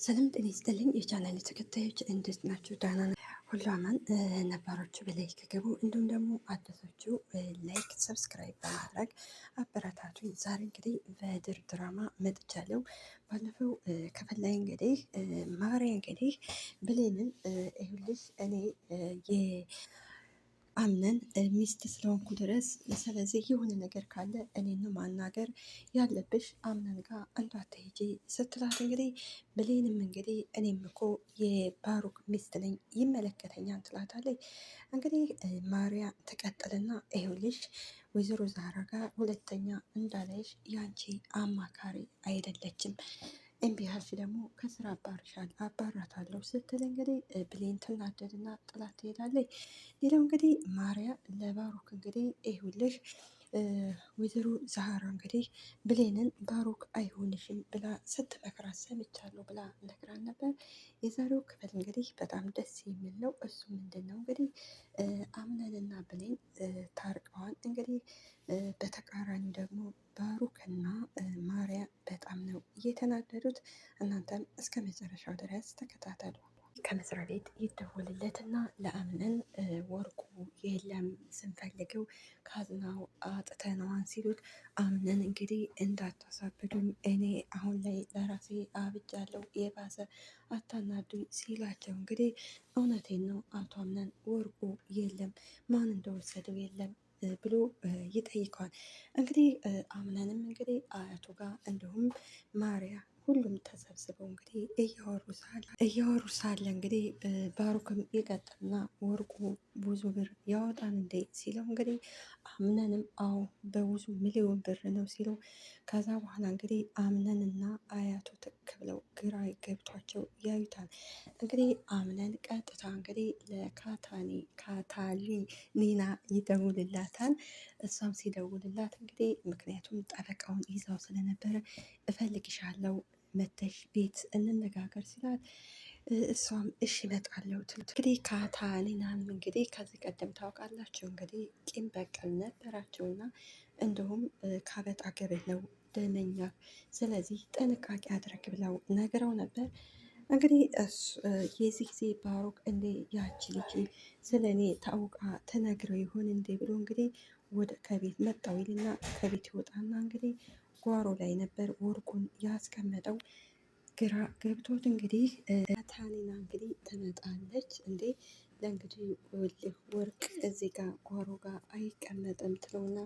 ሰላም ጤና ይስጥልኝ የቻናል ተከታዮች እንዴት ናችሁ? ደህና ነው ሁሉ አማን። ነባሮቹ በላይክ ከገቡ እንዲሁም ደግሞ አዲሶቹ ላይክ ሰብስክራይብ በማድረግ አበረታቱኝ። ዛሬ እንግዲህ በድር ድራማ መጥቻለሁ። ባለፈው ክፍል ላይ እንግዲህ ማርያ እንግዲህ ብሌንን ይኸውልሽ እኔ አምነን ሚስት ስለሆንኩ ድረስ ስለዚህ የሆነ ነገር ካለ እኔን ማናገር ያለብሽ አምነን ጋር እንዳትሄጂ ስትላት እንግዲህ ብሌንም እንግዲህ እኔም እኮ የባሩክ ሚስት ነኝ ይመለከተኛል ትላታለች። እንግዲህ ማርያ ትቀጥልና ይኸውልሽ ወይዘሮ ዛራ ጋር ሁለተኛ እንዳላይሽ ያንቺ አማካሪ አይደለችም እምቢ ያልሽ ደግሞ ከስራ አባራታለሁ ስትል እንግዲህ ብሌን ትናደድና ጥላት ትሄዳለች። ሌላው እንግዲህ ማርያ ለባሩክ እንግዲህ ይኸውልሽ ወይዘሮ ዛህራ እንግዲህ ብሌንን ባሩክ አይሆንሽም ብላ ስትመክራት ሰምቻለሁ ብላ ነግራን ነበር። የዛሬው ክፍል እንግዲህ በጣም ደስ የሚል ነው። እሱ ምንድን ነው እንግዲህ አምነንና ብሌን ታርቀዋል። እንግዲህ በተቃራኒ ደግሞ ባሩክና ማርያ በጣም ነው እየተናደዱት። እናንተም እስከ መጨረሻው ድረስ ተከታተሉ። ከመስሪያ ቤት ይደወልለትና ለአምነን ወርቁ የለም ስንፈልገው ካዝናው አጥተነዋን ሲሉት አምነን እንግዲህ እንዳታሳብዱኝ እኔ አሁን ላይ ለራሴ አብጃለሁ የባሰ አታናዱኝ ሲላቸው እንግዲህ እውነቴን ነው አቶ አምነን ወርቁ የለም ማን እንደወሰደው የለም ብሎ ይጠይቀዋል። እንግዲህ አምነንም እንግዲህ አያቱ ጋር እንዲሁም ማርያ ሁሉም ተሰብስበው እንግዲህ እያወሩ ሳለ እንግዲህ ባሩክም ይቀጥልና ወርቁ ብዙ ብር ያወጣል እንዴ ሲለው እንግዲህ አምነንም አዎ በብዙ ሚሊዮን ብር ነው ሲለው ከዛ በኋላ እንግዲህ አምነንና አያቱ ትክ ብለው ግራ ገብቷቸው ያዩታል። እንግዲህ አምነን ቀጥታ እንግዲህ ካታሊ ኒና ይደውልላታል። እሷም ሲደውልላት እንግዲህ ምክንያቱም ጠበቃውን ይዛው ስለነበረ እፈልግሻለሁ መተሽ ቤት እንነጋገር ሲላት እሷም እሺ እመጣለሁ ትሉት። እንግዲህ ካታሊናም እንግዲህ ከዚህ ቀደም ታውቃላችሁ እንግዲህ ቂም በቀል ነበራቸውና እንዲሁም ካበጣ ገበህ ነው ደመኛ፣ ስለዚህ ጥንቃቄ አድርግ ብለው ነግረው ነበር። እንግዲህ የዚህ ጊዜ ባሩክ እንዴ ያቺ ልጅ ስለ እኔ ታውቃ ተነግረው ይሆን እንዴ ብሎ እንግዲህ ወደ ከቤት መጣው ይልና ከቤት ይወጣና እንግዲህ ጓሮ ላይ ነበር ወርቁን ያስቀመጠው። ግራ ገብቶት እንግዲህ ታኒና እንግዲህ ትመጣለች። እንዴ ለእንግዲህ ወርቅ እዚህ ጋር ጓሮ ጋር አይቀመጥም ትለውና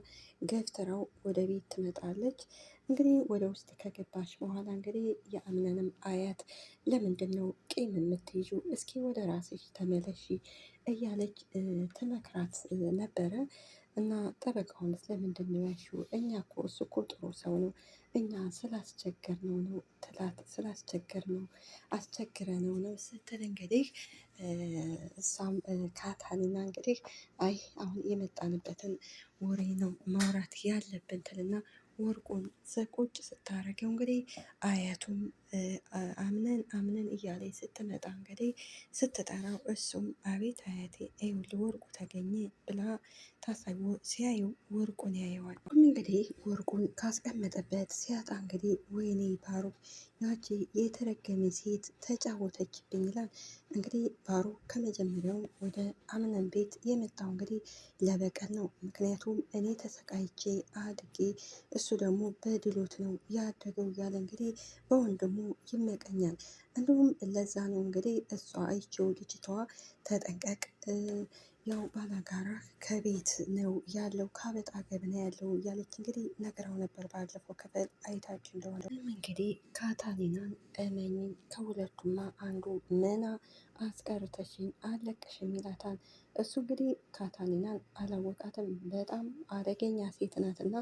ገፍትራው ወደ ቤት ትመጣለች። እንግዲህ ወደ ውስጥ ከገባች በኋላ እንግዲህ የአምነንም አያት ለምንድን ነው ቂም የምትይዙ? እስኪ ወደ ራስሽ ተመለሺ እያለች ትመክራት ነበረ። እና ጠበቃውን ስለምንድን ነው ያልሺው? እኛ እኮ እሱ እኮ ጥሩ ሰው ነው እኛ ስላስቸገርነው ነው ትላት። ስላስቸገርነው አስቸግረነው ነው ስትል እንግዲህ እሷም ካታኒና እንግዲህ አይ አሁን የመጣንበትን ወሬ ነው ማውራት ያለብን ትልና ወርቁን ቁጭ ስታረገው እንግዲህ አያቱም አምነን እያለች ስትመጣ እንግዲህ ስትጠራው እሱም አቤት አያቴ ይኸውልህ ወርቁ ተገኘ ብላ ታሳዩ። ሲያዩ ወርቁን ያየዋል። እንግዲህ ወርቁን ካስቀመጠበት ሲያጣ እንግዲህ ወይኔ ባሩክ ያቺ የተረገመ ሴት ተጫወተችብኝ ይላል። እንግዲህ ባሩክ ከመጀመሪያው ወደ አምነን ቤት የመጣው እንግዲህ ለበቀል ነው። ምክንያቱም እኔ ተሰቃይቼ አድጌ እሱ ደግሞ በድሎት ነው ያደገው እያለ እንግዲህ በወንድሙ ይመቀኛል። እንዲሁም ለዛ ነው እንግዲህ እሷ አይቼው ልጅቷ ተጠንቀቅ፣ ያው ባላጋራ ከቤት ነው ያለው ካበጣ ገብ ነው ያለው እያለች እንግዲህ ነግራው ነበር። ባለፈው ክፍል አይታችሁ እንደሆነ እንግዲህ ካታሊናን እመኝኝ ከሁለቱማ አንዱ መና አስቀርተሽኝ አለቅሽም ይላታል። እሱ እንግዲህ ካታሊናን አላወቃትም። በጣም አደገኛ ሴት ናትና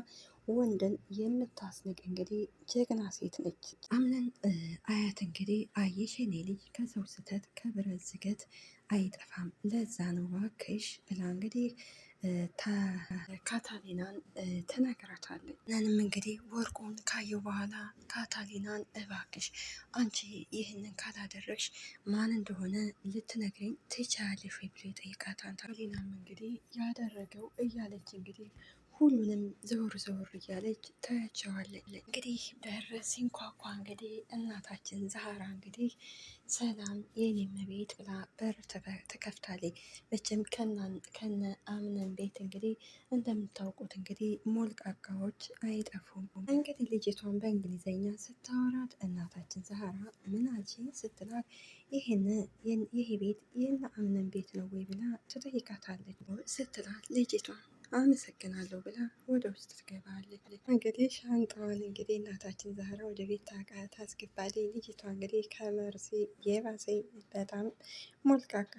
ወንድን የምታስንቅ እንግዲህ ጀግና ሴት ነች። አምነን አያት እንግዲህ አየሽ የኔ ልጅ ከሰው ስህተት ከብረት ዝገት አይጠፋም፣ ለዛ ነው እባክሽ ብላ እንግዲህ ካታሊናን ትነግራታለች። ነንም እንግዲህ ወርቁን ካየው በኋላ ካታሊናን እባክሽ አንቺ ይህንን ካላደረግሽ ማን እንደሆነ ልትነግረኝ ትችያለሽ ወይ ብሎ ይጠይቃታል። ካታሊናም እንግዲህ ያደረገው እያለች እንግዲህ ሁሉንም ዘወር ዘወር እያለች ታያቸዋለች። እንግዲህ በር ሲንኳኳ እንግዲህ እናታችን ዛህራ እንግዲህ ሰላም የኔ እመቤት ብላ በር ትከፍታለች። መቼም ከነ አምነን ቤት እንግዲህ እንደምታውቁት እንግዲህ ሞልቃቃዎች አይጠፉም። እንግዲህ ልጅቷን በእንግሊዘኛ ስታወራት እናታችን ዛህራ ምን አልሽኝ ስትላት ይህ ቤት የነ አምነን ቤት ነው ወይ ብላ ትጠይቃታለች። ስትላት ልጅቷን አመሰግናለሁ ብላ ወደ ውስጥ ትገባለች። እንግዲህ ሻንጣዋን እንግዲህ እናታችን ዛህራ ወደ ቤት ታስገባለች። ልጅቷ እንግዲህ ከመርሲ የባሰ በጣም ሞልቃቃ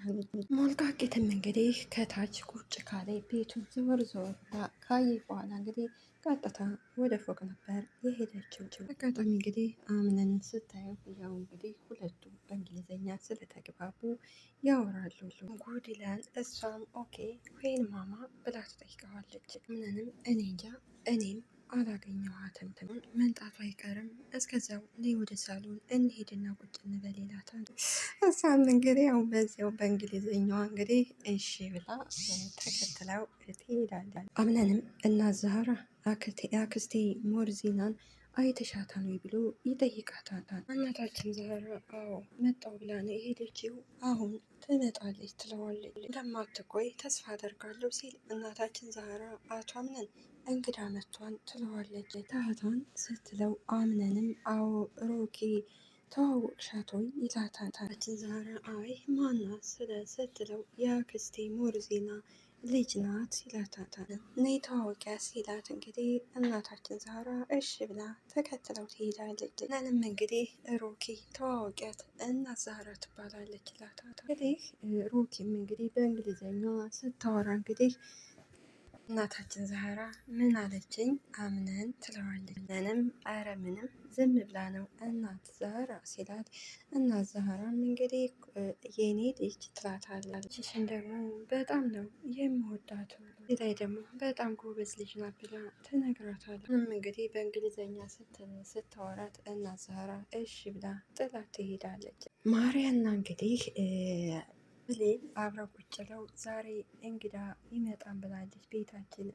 ሞልቃቂትም እንግዲህ ከታች ቁጭ ካለ ቤቱን ዘወር ዘወር ካየ በኋላ እንግዲህ ቀጥታ ወደ ፎቅ ነበር የሄደችው። አጋጣሚ እንግዲህ አምነን ስታየው ያው እንግዲህ ሁለቱ በእንግሊዝኛ ስለተግባቡ ያወራሉ። ጉድ ይላል። እሷም ኦኬ ወይን ማማ ብላ ትጠይቀዋለች። ምንንም እኔ እንጃ እኔም አላገኘኋትም። መምጣቱ አይቀርም እስከዚያው እኔ ወደ ሳሎን እንሄድና ቁጭ እንበል ይላታል። እሷም እንግዲህ ያው በዚያው በእንግሊዝኛዋ እንግዲህ እሺ ብላ ተከትለው ትሄዳለች። አምነንም እና ዛህራ አክስቴ ሞርዚናን አይተሻታል ወይ ብሎ ይጠይቃታል። እናታችን ዛህራ አዎ መጣው ብላ ነው የሄደችው፣ አሁን ትመጣለች ትለዋለች። እንደማትቆይ ተስፋ አደርጋለሁ ሲል እናታችን ዛህራ አቶ አምነን እንግዳ መጥቷን ትለዋለች። ታህቷን ስትለው አምነንም አዎ ሮኪ ተዋወቅሻት ወይ ይላታል። እናታችን ዛህራ አይ ማናት ስትለው የአክስቴ ሞርዚና ልጅ ናት ይላታል። ነይ ተዋወቂያ ሲላት እንግዲህ እናታችን ዛህራ እሺ ብላ ተከትለው ትሄዳለች። ምንም እንግዲህ ሮኪ ተዋወቂያት እናት ዛህራ ትባላለች ይላታል። እንግዲህ ሮኪም እንግዲህ በእንግሊዝኛ ስታወራ እንግዲህ እናታችን ዛህራ ምን አለችኝ አምነን ትለዋለች። ምንም አረ ምንም ዝም ብላ ነው እናት ዛህራ ሲላት እናት ዛህራም እንግዲህ የኔ ልጅ ትላታለች። ሽን ደግሞ በጣም ነው የምወዳት ላይ ደግሞ በጣም ጎበዝ ልጅ ናት ብላ ትነግራታለች። እንግዲህ በእንግሊዝኛ ስታወራት እናት ዛህራ እሺ ብላ ጥላት ትሄዳለች። ማርያና እንግዲህ ብሌን አብረው ቁጭ ብለው ዛሬ እንግዳ ይመጣን ብላለች ቤታችን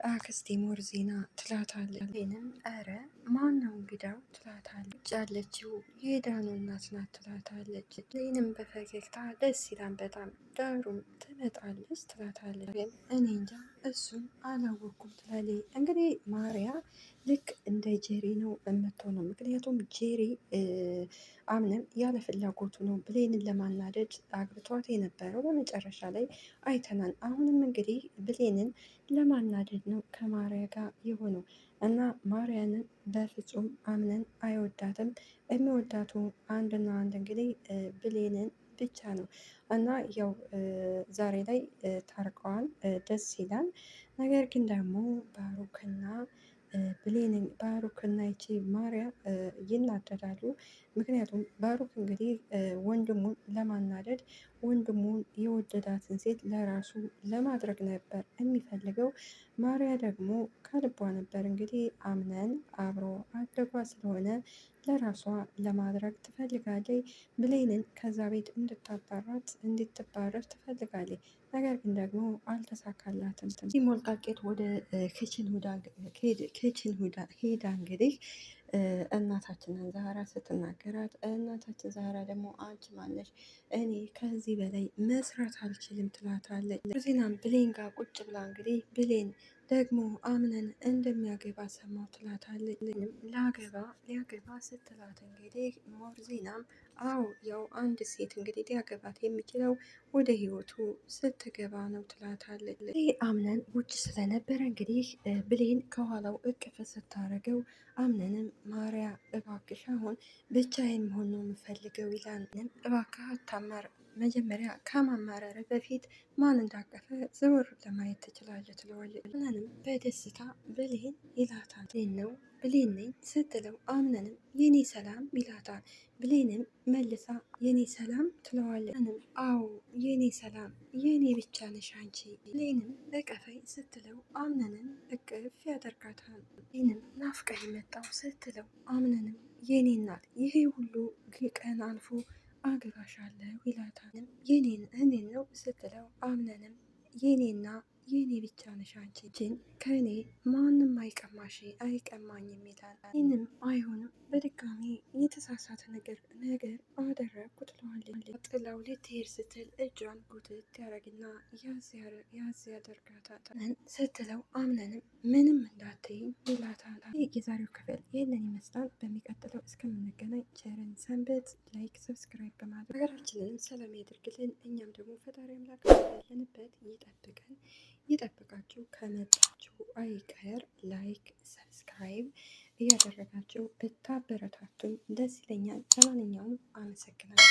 አክስቴ ሞርዚና ትላታለች። ብሌንም ኧረ ማን ነው እንግዳው ትላታለች። ያለችው የዳኑ እናት ናት ትላታለች። ብሌንም በፈገግታ ደስ ይላል በጣም ዳሩም ትመጣለች ትላታለች። ግን እኔ እንጃ እሱን አላወኩም ትላለች። እንግዲህ ማርያ ልክ እንደ ጄሪ ነው የምትሆነው። ምክንያቱም ጄሪ አምነን ያለ ፍላጎቱ ነው ብሌንን ለማናደድ አግብቷት የነበረው በመጨረሻ ላይ አይተናል። አሁንም እንግዲህ ብሌንን ለማናደድ ነው ከማርያ ጋር የሆነው እና ማርያንን በፍጹም አምነን አይወዳትም። የሚወዳቱ አንድና አንድ እንግዲህ ብሌንን ብቻ ነው እና ያው ዛሬ ላይ ታርቀዋል፣ ደስ ይላል። ነገር ግን ደግሞ ባሩክና ብሌንን ባሩክና ይቺ ማርያ ይናደዳሉ። ምክንያቱም ባሩክ እንግዲህ ወንድሙን ለማናደድ ወንድሙን የወደዳትን ሴት ለራሱ ለማድረግ ነበር የሚፈልገው። ማርያ ደግሞ ከልቧ ነበር እንግዲህ አምነን አብሮ አደጓ ስለሆነ ለራሷ ለማድረግ ትፈልጋለች። ብሌንን ከዛ ቤት እንድትባረር ትፈልጋለች። ነገር ግን ደግሞ አልተሳካላትም። ሞልቃቄት ወደ ክችን ሄዳ እንግዲህ እናታችንን ዛህራ ስትናገራት እናታችን ዛህራ ደግሞ አንቺ ማነሽ? እኔ ከዚህ በላይ መስራት አልችልም ትላታለች። ዜናም ብሌን ጋር ቁጭ ብላ እንግዲህ ብሌን ደግሞ አምነን እንደሚያገባ ሰማው ትላታለች። ሊያገባ ስትላት እንግዲህ ሞርዚናም አዎ ያው አንድ ሴት እንግዲህ ሊያገባት የሚችለው ወደ ህይወቱ ስትገባ ነው ትላታለች። ይህ አምነን ውጭ ስለነበረ እንግዲህ ብሌን ከኋላው እቅፍ ስታደርገው አምነንም ማርያ እባክሽ አሁን ብቻዬን መሆን ነው የምፈልገው ይላል። እባክህ አታማር፣ መጀመሪያ ከማማረር በፊት ማን እንዳቀፈ ዘወር ለማየት ትችላለች ትለዋለች። አምነንም በደስታ ብሌን ይላታል። ነው ብሌን ነኝ ስትለው አምነንም የኔ ሰላም ይላታል። ብሌንም መልሳ የኔ ሰላም ትለዋለች። አዎ የኔ ሰላም የኔ ብቻ ነሽ አንቺ። ብሌንም እቀፈኝ ስትለው አምነንም እቅፍ ያደርጋታል። ብሌንም ናፍቀኝ መጣው ስትለው አምነንም የኔ እናት ይሄ ሁሉ ቀን አልፎ አገባሻለሁ ይላታል። እኔን ነው ስትለው አምነንም የኔና የኔ ብቻ ነሽ አንቺ ከእኔ ማንም አይቀማኝም ይላል። ይህንም አይሆንም በድጋሚ የተሳሳተ ነገር አደረግኩ ትለዋለች። ጥላው ልትሄድ ስትል እጇን ጉትት ያደርግና ያዝ ያደርጋታል። ስትለው አምነንም ምንም እንዳትይኝ ይላታል። የዛሬው ክፍል ይህንን ይመስላል። በሚቀጥለው እስከምንገናኝ ቸርን ሰንበት። ላይክ ሰብስክራይብ በማድረግ ሀገራችንን ሰላም ያደርግልን። እኛም ደግሞ ፈጣሪ አምላክ ያለንበት ይጠብቃችሁ። ከመጣችሁ አይቀር ላይክ ሰብስክራይብ እያደረጋችሁ ብታበረታቱኝ ደስ ይለኛል። ለማንኛውም አመሰግናለሁ።